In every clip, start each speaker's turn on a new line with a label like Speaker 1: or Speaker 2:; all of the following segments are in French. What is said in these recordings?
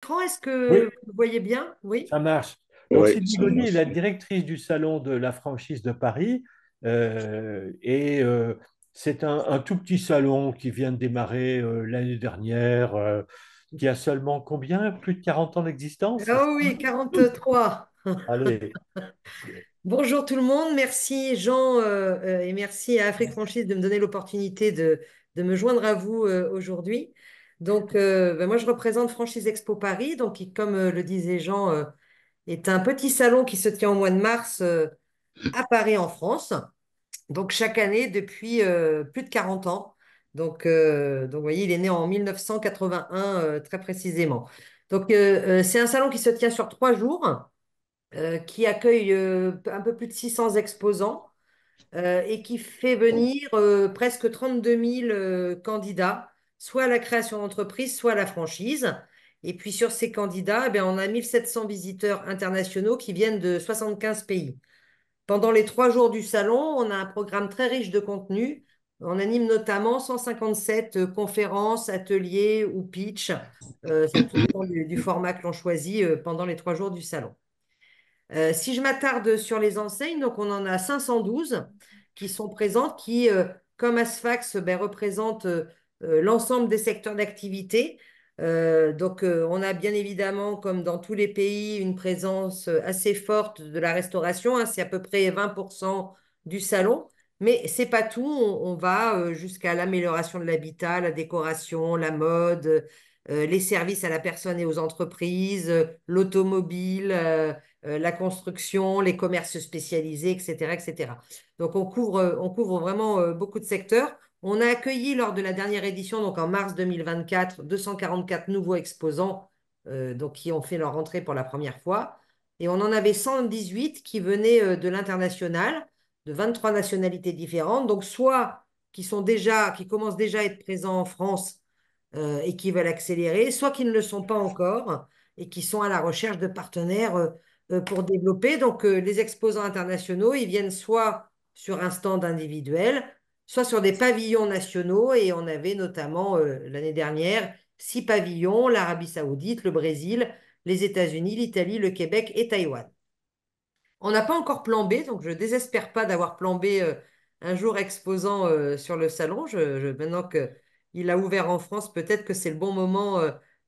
Speaker 1: l'écran, est-ce que
Speaker 2: Oui,
Speaker 1: vous voyez bien? Oui.
Speaker 2: ça marche. Donc,
Speaker 3: Oui,
Speaker 2: Sylvie
Speaker 3: ça
Speaker 2: Gaudy est
Speaker 3: marche.
Speaker 2: la directrice du salon de la franchise de Paris. Et c'est un tout petit salon qui vient de démarrer l'année dernière, qui a seulement combien? Plus de 40 ans d'existence?
Speaker 1: Ah oui, 43.
Speaker 2: Allez.
Speaker 1: Bonjour tout le monde, merci Jean et merci à Afrique Franchise de me donner l'opportunité de me joindre à vous aujourd'hui. Donc, moi je représente Franchise Expo Paris, donc qui, comme le disait Jean, est un petit salon qui se tient au mois de mars à Paris en France. Donc chaque année depuis plus de 40 ans. Donc vous voyez, il est né en 1981 très précisément. Donc c'est un salon qui se tient sur 3 jours, qui accueille un peu plus de 600 exposants et qui fait venir presque 32 000 candidats, soit à la création d'entreprise, soit à la franchise. Et puis sur ces candidats, eh bien, on a 1700 visiteurs internationaux qui viennent de 75 pays. Pendant les 3 jours du salon, on a un programme très riche de contenu. On anime notamment 157 conférences, ateliers ou pitch. Ça tout dépend du format que l'on choisit pendant les 3 jours du salon. Si je m'attarde sur les enseignes, donc on en a 512 qui sont présentes, qui, comme Asfax, ben, représentent l'ensemble des secteurs d'activité. On a bien évidemment, comme dans tous les pays, une présence assez forte de la restauration, hein, c'est à peu près 20% du salon. Mais c'est pas tout, on va jusqu'à l'amélioration de l'habitat, la décoration, la mode, les services à la personne et aux entreprises, l'automobile, la construction, les commerces spécialisés, etc., etc. Donc on couvre vraiment beaucoup de secteurs. On a accueilli lors de la dernière édition, donc en mars 2024, 244 nouveaux exposants donc qui ont fait leur entrée pour la première fois. Et on en avait 118 qui venaient de l'international, de 23 nationalités différentes. Donc soit qui commencent déjà à être présents en France et qui veulent accélérer, soit qui ne le sont pas encore et qui sont à la recherche de partenaires pour développer. Donc, les exposants internationaux, ils viennent soit sur un stand individuel, soit sur des pavillons nationaux. Et on avait notamment l'année dernière 6 pavillons, l'Arabie Saoudite, le Brésil, les États-Unis, l'Italie, le Québec et Taïwan. On n'a pas encore plan B, donc je ne désespère pas d'avoir plan B un jour exposant sur le salon. Maintenant qu'il a ouvert en France, peut-être que c'est le bon moment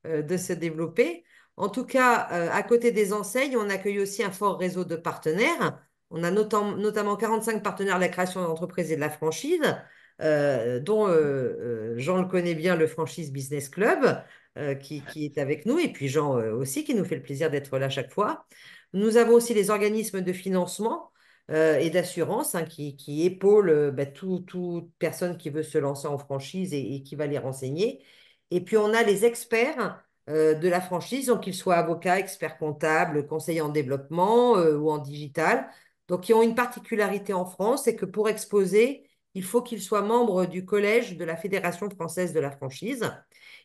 Speaker 1: de se développer. En tout cas, à côté des enseignes, on accueille aussi un fort réseau de partenaires. On a notamment 45 partenaires de la création d'entreprises et de la franchise, dont Jean le connaît bien, le Franchise Business Club, qui est avec nous, et puis Jean aussi, qui nous fait le plaisir d'être là chaque fois. Nous avons aussi les organismes de financement et d'assurance, hein, qui épaulent toute personne qui veut se lancer en franchise et qui va les renseigner. Et puis on a les experts de la franchise, donc qu'ils soient avocats, experts comptables, conseillers en développement ou en digital. Donc qui ont une particularité en France, c'est que pour exposer, il faut qu'ils soient membres du collège de la Fédération française de la franchise.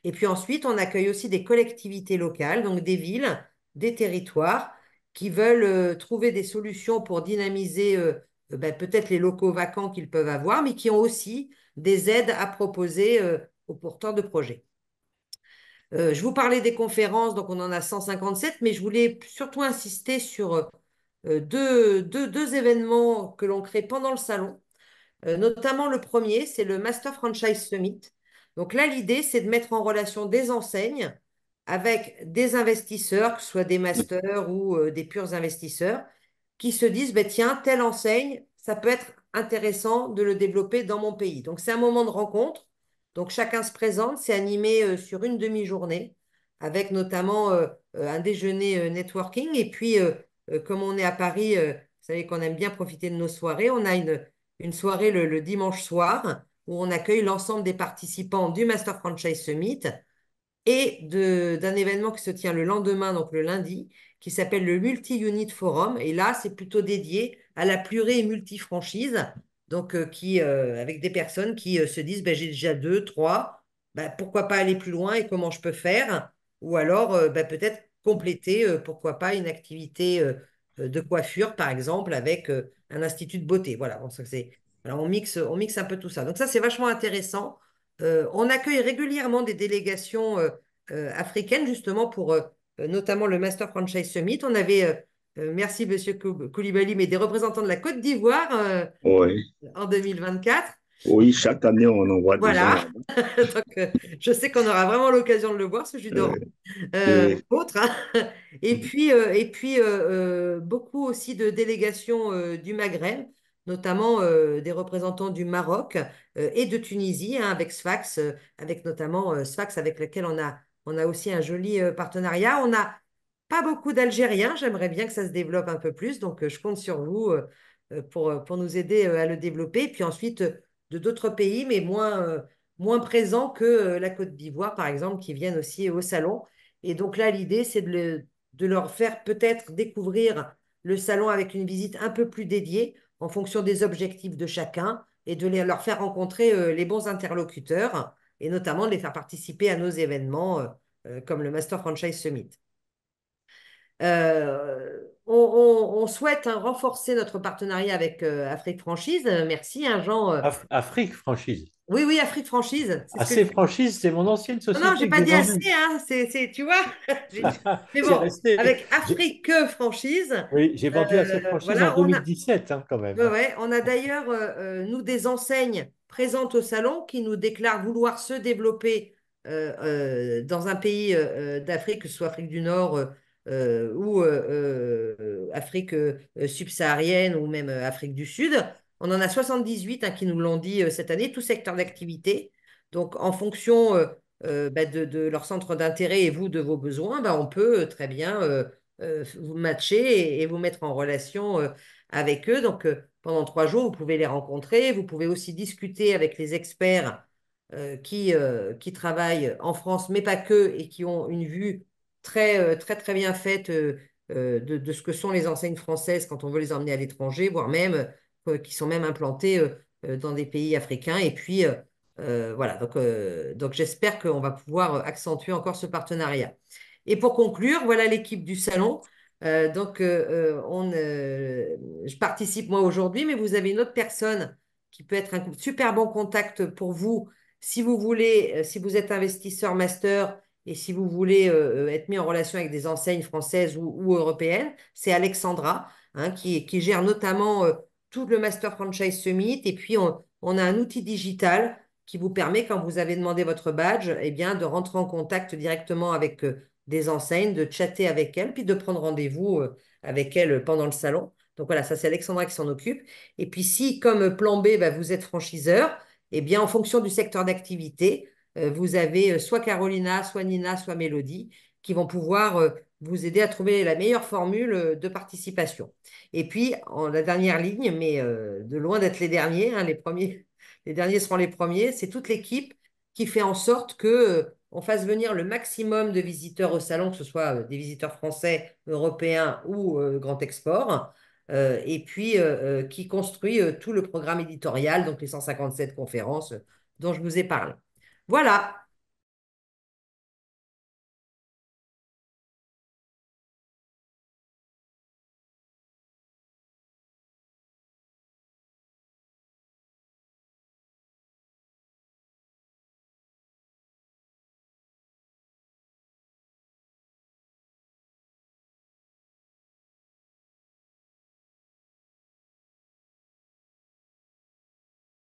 Speaker 1: Et puis ensuite, on accueille aussi des collectivités locales, donc des villes, des territoires qui veulent trouver des solutions pour dynamiser peut-être les locaux vacants qu'ils peuvent avoir, mais qui ont aussi des aides à proposer aux porteurs de projets. Je vous parlais des conférences, donc on en a 157, mais je voulais surtout insister sur deux événements que l'on crée pendant le salon. Notamment le premier, c'est le Master Franchise Summit. Donc là, l'idée, c'est de mettre en relation des enseignes avec des investisseurs, que ce soit des masters ou des purs investisseurs, qui se disent, ben, tiens, telle enseigne, ça peut être intéressant de le développer dans mon pays. Donc c'est un moment de rencontre. Donc chacun se présente, c'est animé sur une demi-journée, avec notamment un déjeuner networking. Et puis, comme on est à Paris, vous savez qu'on aime bien profiter de nos soirées, on a une soirée le dimanche soir où on accueille l'ensemble des participants du Master Franchise Summit et d'un événement qui se tient le lendemain, donc le lundi, qui s'appelle le Multi-Unit Forum. Et là, c'est plutôt dédié à la pluré et multi-franchise, donc avec des personnes qui se disent, ben, j'ai déjà deux, trois, ben, pourquoi pas aller plus loin et comment je peux faire? Ou alors, ben, peut-être compléter, pourquoi pas, une activité de coiffure, par exemple, avec un institut de beauté. Voilà, voilà, on mixe un peu tout ça. Donc ça, c'est vachement intéressant. On accueille régulièrement des délégations africaines justement pour notamment le Master Franchise Summit. On avait, merci Monsieur Koulibaly, mais des représentants de la Côte d'Ivoire
Speaker 3: Oui,
Speaker 1: en 2024.
Speaker 3: oui, chaque année, on envoie des gens
Speaker 1: Voilà,
Speaker 3: là-bas.
Speaker 1: donc je sais qu'on aura vraiment l'occasion de le voir, ce jus d'orange,
Speaker 3: Euh, et
Speaker 1: autre, hein. Et puis beaucoup aussi de délégations du Maghreb, notamment des représentants du Maroc et de Tunisie, hein, avec Sfax, avec notamment Sfax, avec lequel on a aussi un joli partenariat. On n'a pas beaucoup d'Algériens, j'aimerais bien que ça se développe un peu plus, donc je compte sur vous pour nous aider à le développer. Et puis ensuite, de d'autres pays, mais moins présents que la Côte d'Ivoire, par exemple, qui viennent aussi au salon. Et donc là, l'idée, c'est de leur faire peut-être découvrir le salon avec une visite un peu plus dédiée en fonction des objectifs de chacun et de leur faire rencontrer les bons interlocuteurs et notamment de les faire participer à nos événements comme le Master Franchise Summit. On souhaite hein, renforcer notre partenariat avec Afrique Franchise. Merci, hein, Jean.
Speaker 2: Afrique franchise.
Speaker 1: Oui, oui, Afrique Franchise, c'est ce que
Speaker 2: AC
Speaker 1: je...
Speaker 2: franchise, c'est mon ancienne
Speaker 1: Non, non, j'ai
Speaker 2: société que
Speaker 1: pas
Speaker 2: j'ai
Speaker 1: dit assez,
Speaker 2: vendue.
Speaker 1: hein. Tu vois, mais
Speaker 2: C'est
Speaker 1: bon,
Speaker 2: resté.
Speaker 1: avec Afrique Franchise,
Speaker 2: Oui, j'ai vendu AC franchise en
Speaker 1: voilà,
Speaker 2: 2017 hein, quand même.
Speaker 1: ouais, ouais. On a d'ailleurs, nous, des enseignes présentes au salon qui nous déclarent vouloir se développer dans un pays d'Afrique, que ce soit Afrique du Nord ou Afrique subsaharienne ou même Afrique du Sud. On en a 78 hein, qui nous l'ont dit cette année, tout secteur d'activité. Donc, en fonction bah, de leur centre d'intérêt et vous, de vos besoins, bah, on peut très bien vous matcher et vous mettre en relation avec eux. Donc, pendant 3 jours, vous pouvez les rencontrer. Vous pouvez aussi discuter avec les experts qui travaillent en France, mais pas que, et qui ont une vue très bien faite de ce que sont les enseignes françaises quand on veut les emmener à l'étranger, voire même qui sont même implantées dans des pays africains. Et puis, voilà, donc j'espère qu'on va pouvoir accentuer encore ce partenariat. Et pour conclure, voilà l'équipe du salon. Je participe moi aujourd'hui, mais vous avez une autre personne qui peut être un super bon contact pour vous si vous voulez, si vous êtes investisseur master et si vous voulez être mis en relation avec des enseignes françaises ou européennes. C'est Alexandra hein, qui gère notamment tout le Master Franchise Summit. Et puis, on a un outil digital qui vous permet, quand vous avez demandé votre badge, eh bien, de rentrer en contact directement avec des enseignes, de chatter avec elles, puis de prendre rendez-vous avec elles pendant le salon. Donc voilà, ça c'est Alexandra qui s'en occupe. Et puis si, comme plan B, bah, vous êtes franchiseur, eh bien en fonction du secteur d'activité, vous avez soit Carolina, soit Nina, soit Mélodie qui vont pouvoir vous aider à trouver la meilleure formule de participation. Et puis, en la dernière ligne, mais de loin d'être les derniers, hein, les premiers, les derniers seront les premiers, c'est toute l'équipe qui fait en sorte que on fasse venir le maximum de visiteurs au salon, que ce soit des visiteurs français, européens ou grand export, et puis qui construit tout le programme éditorial, donc les 157 conférences dont je vous ai parlé. Voilà,